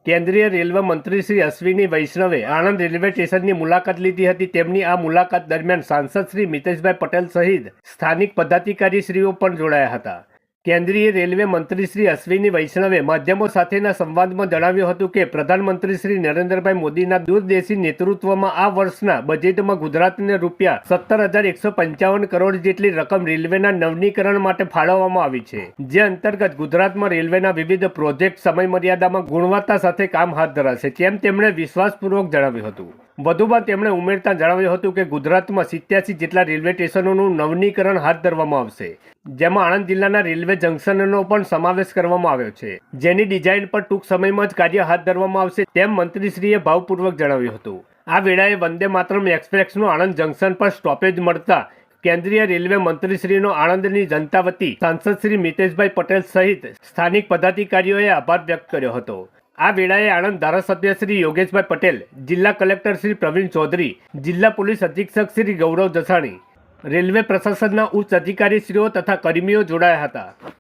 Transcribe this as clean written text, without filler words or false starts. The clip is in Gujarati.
કેન્દ્રીય રેલવે મંત્રી શ્રી અશ્વિની વૈષ્ણવે આણંદ રેલવે સ્ટેશનની મુલાકાત લીધી હતી। તેમની આ મુલાકાત દરમિયાન સાંસદ શ્રી મિતેશભાઈ પટેલ સહિત સ્થાનિક પદાધિકારીશ્રીઓ પણ જોડાયા હતા। કેન્દ્રીય રેલવે મંત્રી શ્રી અશ્વિની વૈષ્ણવે માધ્યમો સાથેના સંવાદમાં જણાવ્યું હતું કે પ્રધાનમંત્રી શ્રી નરેન્દ્રભાઈ મોદીના દૂરદેશી નેતૃત્વમાં આ વર્ષના બજેટમાં ગુજરાતને રૂપિયા 17,155 કરોડ જેટલી રકમ રેલવેના નવીનીકરણ માટે ફાળવવામાં આવી છે, જે અંતર્ગત ગુજરાતમાં રેલવેના વિવિધ પ્રોજેક્ટ સમયમર્યાદામાં ગુણવત્તા સાથે કામ હાથ ધરાશે, તેમ તેમણે વિશ્વાસપૂર્વક જણાવ્યું હતું। વધુમાં તેમણે ઉમેરતા જણાવ્યું હતું કે ગુજરાતમાં 87 જેટલા રેલવે સ્ટેશનોનું નવીનીકરણ હાથ ધરવામાં આવશે, જેમાં આણંદ જિલ્લાના રેલવે જંકશનનો પણ સમાવેશ કરવામાં આવ્યો છે, જેની ડિઝાઇન પર ટૂંક સમયમાં જ કાર્ય હાથ ધરવામાં આવશે, તેમ મંત્રીશ્રીએ ભાવપૂર્વક જણાવ્યું હતું। આ વેળાએ વંદે માતરમ એક્સપ્રેસનું આણંદ જંકશન પર સ્ટોપેજ મળતા કેન્દ્રીય રેલવે મંત્રીશ્રીનો આણંદની જનતા વતી સાંસદ શ્રી મિતેશભાઈ પટેલ સહિત સ્થાનિક પદાધિકારીઓએ આભાર વ્યક્ત કર્યો હતો। આ વેળાએ આણંદ ધારાસભ્ય શ્રી યોગેશભાઈ પટેલ, જિલ્લા કલેક્ટર શ્રી પ્રવીણ ચૌધરી, જિલ્લા પોલીસ અધિક્ષક શ્રી ગૌરવ જસાણી, રેલવે પ્રશાસનના ઉચ્ચ અધિકારીશ્રીઓ તથા કર્મીઓ જોડાયા હતા।